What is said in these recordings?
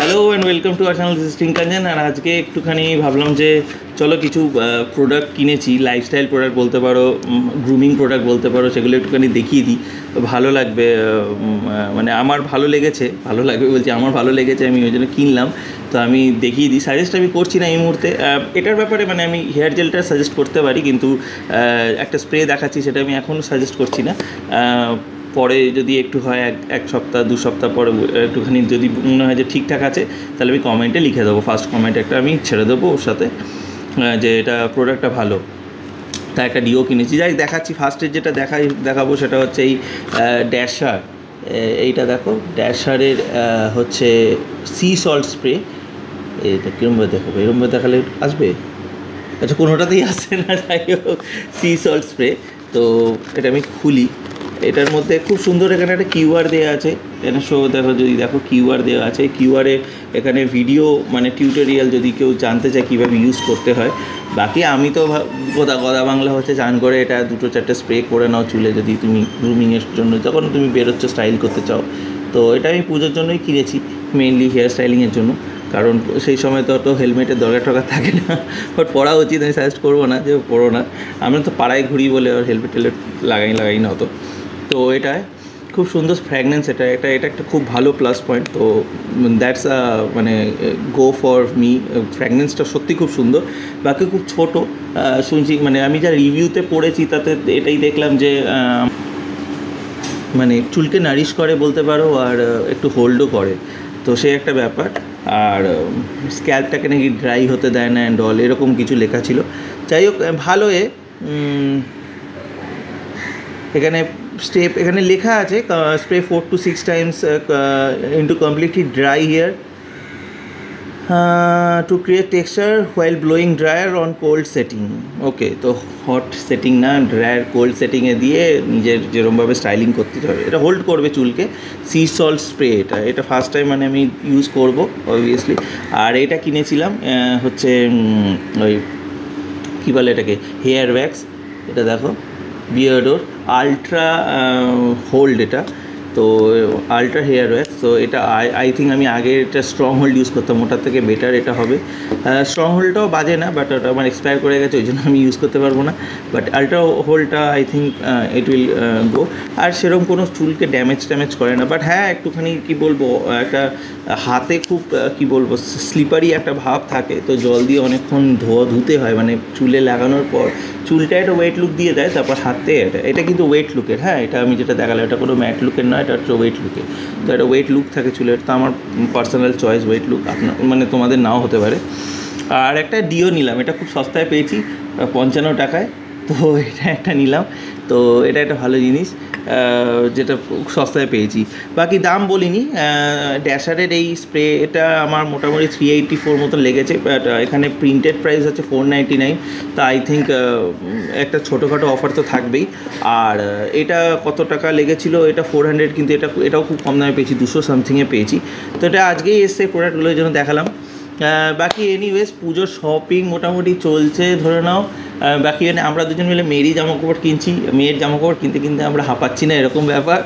Hello and welcome to our channel this is टिंकंजन। और आज के एकटूखानी भावलाम जे चलो किछु प्रोडक्ट किनेছি लाइफस्टाइल प्रोडक्ट बोलते पारो, ग्रूमिंग प्रोडक्ट बोलते पारो, सेगुलो एकटूखानी देखिए दी ভালো লাগবে। মানে আমার ভালো লেগেছে, ভালো লাগবে বলছি আমার ভালো লেগেছে, আমি ওই জন্য কিনলাম। তো আমি দেখিয়ে দিই, সাজেস্ট আমি করছি না এই মুহূর্তে এটার ব্যাপারে। মানে আমি হেয়ার জেলটা সাজেস্ট করতে পারি, কিন্তু একটা স্প্রে দেখাচ্ছি সেটা আমি এখন সাজেস্ট করছি না। পরে যদি একটু হয় এক সপ্তাহ দু সপ্তাহ পরে একটুখানি যদি মনে হয় যে ঠিকঠাক আছে তাহলে আমি কমেন্টে লিখে দেবো, ফার্স্ট কমেন্ট একটা আমি ছেড়ে দেবো ওর সাথে যে এটা প্রোডাক্টটা ভালো। তা একটা ডিও কিনেছি, যাই দেখাচ্ছি। ফার্স্টের যেটা দেখাবো সেটা হচ্ছে এই ড্যাশার। এইটা দেখো, ড্যাশারের হচ্ছে সি সল্ট স্প্রে। এটা কীরমভাবে দেখাবো, এরমভাবে দেখালে আসবে? আচ্ছা, কোনোটাতেই আসছে না। যাই হোক, সি সল্ট স্প্রে। তো এটা আমি খুলি। এটার মধ্যে খুব সুন্দর এখানে একটা কিউআর দেওয়া আছে। এখানে দেখো, যদি দেখো কিউআর দেওয়া আছে। কিউআরে এখানে ভিডিও মানে টিউটোরিয়াল যদি কেউ জানতে চায় কীভাবে ইউজ করতে হয়। বাকি আমি তো গদা বাংলা হচ্ছে, চান করে এটা দুটো চারটে স্প্রে করে নাও চুলে, যদি তুমি গ্রুমিংয়ের জন্য যখন তুমি বেরোচ্ছ স্টাইল করতে চাও। তো এটা আমি পুজোর জন্যই কিনেছি, মেনলি হেয়ার স্টাইলিংয়ের জন্য। কারণ সেই সময় তো হেলমেটের দরকার থাকে না, বাট পরা উচিত। আমি সাজেস্ট করবো না যে পরো না, আমরা তো পাড়ায় ঘুরি বলে আর হেলমেট লাগাই না হতো। তো এটায় খুব সুন্দর ফ্র্যাগনেন্স, এটা একটা খুব ভালো প্লাস পয়েন্ট। তো দ্যাটস মানে গো ফর মি। ফ্র্যাগনেন্সটা সত্যি খুব সুন্দর। বাকি খুব ছোট শুনছি, মানে আমি যা রিভিউতে পড়েছি তাতে এটাই দেখলাম যে মানে চুলকে নারিশ করে বলতে পারো, আর একটু হোল্ডও করে। তো সে একটা ব্যাপার। আর স্ক্যাল্পটাকে নাকি ড্রাই হতে দেয় না অ্যান্ড অল, এরকম কিছু লেখা ছিল। যাই হোক, ভালো। এখানে স্টেপ এখানে লেখা আছে, spray 4 to 6 times into completely dry hair to create texture while blowing dryer on cold setting. ওকে, তো হট সেটিং না, ড্রায়ার কোল্ড সেটিংয়ে দিয়ে নিজের যেরকমভাবে স্টাইলিং করতে হবে। এটা হোল্ড করবে চুলকে। সি সল্ট স্প্রে, এটা ফার্স্ট টাইম মানে আমি ইউজ করব অবভিয়াসলি। আর এটা কিনেছিলাম হচ্ছে ওই কী বলে এটাকে, হেয়ার ওয়্যাক্স। এটা দেখো, বিয়ার্ডোর আলট্রা হোল্ড। এটা তো আলট্রা হেয়ার ওয়্যাক্স। তো এটা আই থিঙ্ক আমি আগে এটা স্ট্রং হোল্ড ইউজ করতাম, ওটার থেকে বেটার এটা হবে। স্ট্রং হোল্ডটাও বাজে না, বাট ওটা আমার এক্সপায়ার করে গেছে, ওই জন্য আমি ইউজ করতে পারবো না। বাট আলট্রা হোল্ডটা I think it will go. আর সেরকম কোনো চুলকে ড্যামেজ করে না। বাট হ্যাঁ, একটুখানি কী বলবো, একটা হাতে খুব কী বলবো স্লিপারি একটা ভাব থাকে। তো জল দিয়ে অনেকক্ষণ ধুতে হয়, মানে চুলে লাগানোর পর চুলটা একটা ওয়েট লুক দিয়ে দেয়। তারপর হাতে এটা কিন্তু ওয়েট লুকের। হ্যাঁ, এটা আমি যেটা দেখালাম এটা কোনো ম্যাট লুকের নয়, এটা হচ্ছে ওয়েট লুকের। তো একটা ওয়েট লুক থাকে চুলের। তো আমার পার্সোনাল চয়েস ওয়েট লুক, আপনার মানে তোমাদের নাও হতে পারে। আর একটা ডিও নিলাম, এটা খুব সস্তায় পেয়েছি, 55 টাকায়। তো এটা একটা নিলাম। তো এটা একটা ভালো জিনিস যেটা সস্তায় পেয়েছি। বাকি দাম বলিনি। ড্যাশারের এই স্প্রে এটা আমার মোটামুটি 384 মতো লেগেছে। বাট এখানে প্রিন্টেড প্রাইস হচ্ছে 499। তা আই থিঙ্ক একটা ছোটোখাটো অফার তো থাকবেই। আর এটা কত টাকা লেগেছিল, এটা 400, কিন্তু এটাও খুব কম দামে পেয়েছি, 200 সামথিংয়ে পেয়েছি। তো এটা আজকেই এসছে প্রোডাক্টগুলোর জন্য দেখালাম। বাকি এনিওয়েজ পুজোর শপিং মোটামুটি চলছে ধরে নাও। বাকি মানে আমরা দুজন মিলে মেয়েরই জামাকাপড় কিনছি, মেয়ের জামাকাপড় কিনতে আমরা হাঁপাচ্ছি না, এরকম ব্যাপার।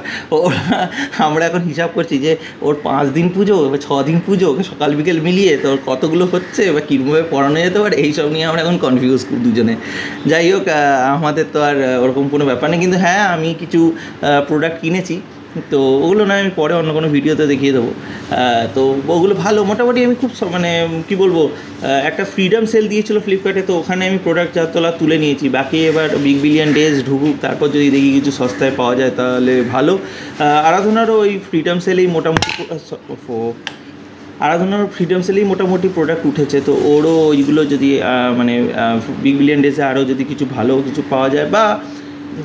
আমরা এখন হিসাব করছি যে ওর 5 দিন পুজো বা 6 দিন পুজো, ওকে সকাল বিকেল মিলিয়ে তো ওর কতগুলো হচ্ছে বা কীভাবে পড়ানো যেতে পারে, এইসব নিয়ে আমরা এখন কনফিউজ দুজনে। যাই হোক, আমাদের তো আর ওরকম কোনো ব্যাপার নেই। কিন্তু হ্যাঁ, আমি কিছু প্রোডাক্ট কিনেছি, তো ওগুলো নয় আমি পরে অন্য কোনো ভিডিওতে দেখিয়ে দেবো। তো ওগুলো ভালো মোটামুটি। আমি খুব মানে কী বলবো, একটা ফ্রিডম সেল দিয়েছিলো ফ্লিপকার্টে, তো ওখানে আমি প্রোডাক্ট যা তোলা তুলে নিয়েছি। বাকি এবার বিগ বিলিয়ন ডেজ ঢুকুক, তারপর যদি দেখি কিছু সস্তায় পাওয়া যায় তাহলে ভালো। আরাধনারও ওই ফ্রিডম সেলেই মোটামুটি প্রোডাক্ট উঠেছে। তো ওরও ওইগুলো যদি মানে বিগ বিলিয়ন ডেজে আরও যদি কিছু ভালো কিছু পাওয়া যায়, বা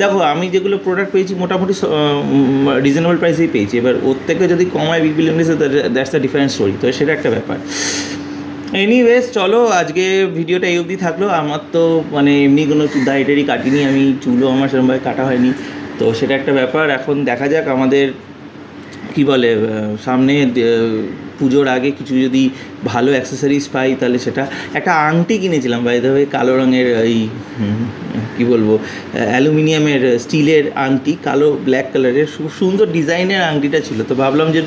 দেখো আমি যেগুলো প্রোডাক্ট পেয়েছি মোটামুটি রিজনেবল প্রাইসেই পেয়েছি। এবার ওর থেকে যদি কমায় বিগ বিলিয়ন ডেজে, দ্যাটস দ্য ডিফারেন্ট স্টোরি। তো সেটা একটা ব্যাপার। এনিওয়েজ চলো, আজকে ভিডিওটা এই অবধি থাকলো। আমার তো মানে এমনি কোনো দাড়ি কাটিনি আমি, চুলও আমার সেরকমভাবে কাটা হয়নি। তো সেটা একটা ব্যাপার। এখন দেখা যাক আমাদের কী বলে সামনে পুজোর আগে কিছু যদি ভালো অ্যাক্সেসরিজ পাই তাহলে সেটা। একটা আংটি কিনেছিলাম বাই দ্য ওয়ে, কালো রঙের, এই কী বলবো, অ্যালুমিনিয়ামের স্টিলের আংটি, কালো ব্ল্যাক কালারের, খুব সুন্দর ডিজাইনের আংটিটা ছিল। তো ভাবলাম যে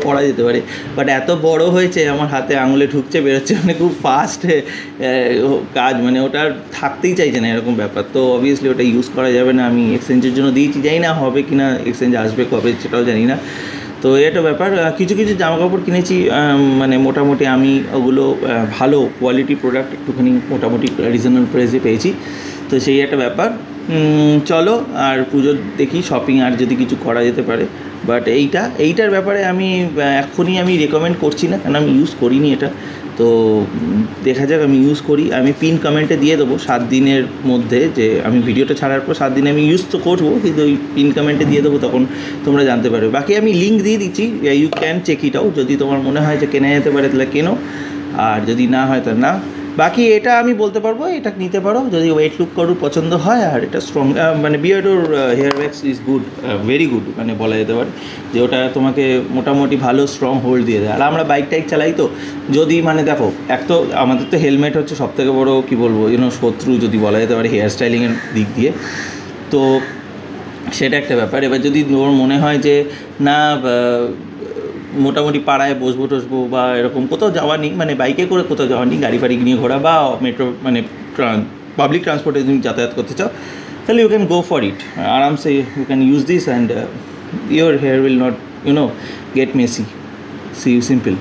পরা যেতে পারে, বাট এত বড় হয়েছে আমার হাতে আঙুলে ঢুকছে বেরোচ্ছে, মানে খুব ফাস্ট কাজ, মানে ওটা থাকতেই চাইছে না এরকম ব্যাপার। তো অবভিয়াসলি ওটা ইউজ করা যাবে না, আমি এক্সচেঞ্জের জন্য দিয়েছি, জানি না হবে কি না, এক্সচেঞ্জ আসবে কবে সেটাও জানি না। তো এটা ব্যাপার। কিছু কিছু জামাকাপড় কিনেছি, মানে মোটামুটি আমি ওগুলো ভালো কোয়ালিটি প্রোডাক্ট একটুখানি মোটামুটি রিজনেবল প্রাইসে পেয়েছি। তো সেই একটা ব্যাপার। চলো আর পুজোর দেখি শপিং আর যদি কিছু করা যেতে পারে, বাট এইটার ব্যাপারে আমি এখনই আমি রেকমেন্ড করছি না, কারণ আমি ইউজ করিনি এটা। তো দেখা যাক, আমি ইউজ করি, আমি পিন কমেন্টে দিয়ে দেবো 7 দিনের মধ্যে, যে আমি ভিডিওটা ছাড়ার পর 7 দিনে আমি ইউজ তো করবো, কিন্তু ওই পিন কমেন্টে দিয়ে দেবো, তখন তোমরা জানতে পারবে। বাকি আমি লিঙ্ক দিয়ে দিচ্ছি, you can check it out, যদি তোমার মনে হয় যে কেনা যেতে পারে তাহলে কেনো, আর যদি না হয় তাহলে না। বাকি এটা আমি বলতে পারবো, এটা নিতে পারো যদি ওয়েট লুক কারোর পছন্দ হয়, আর এটা স্ট্রং, মানে বিয়ার্ডোর hair wax is good, very good, মানে বলা যেতে পারে যে ওটা তোমাকে মোটামুটি ভালো স্ট্রং হোল্ড দিয়ে দেয়। আর আমরা বাইক টাইক চালাই, তো যদি মানে দেখো, এক তো আমাদের তো হেলমেট হচ্ছে সবথেকে বড় কী বলবো শত্রু যদি বলা যেতে পারে হেয়ার স্টাইলিংয়ের দিক দিয়ে, তো সেটা একটা ব্যাপার। এবার যদি ওর মনে হয় যে না মোটামুটি পাড়ায় বসবো বা এরকম কোথাও যাওয়া নেই, মানে বাইকে করে কোথাও যাওয়া নেই, গাড়ি ফাড়ি নিয়ে ঘোরা বা মেট্রো মানে পাবলিক ট্রান্সপোর্টে তুমি যাতায়াত করতে চাও, তাহলে you can go for it আরামসে, you can use this and your hair will not get messy. See you, simple.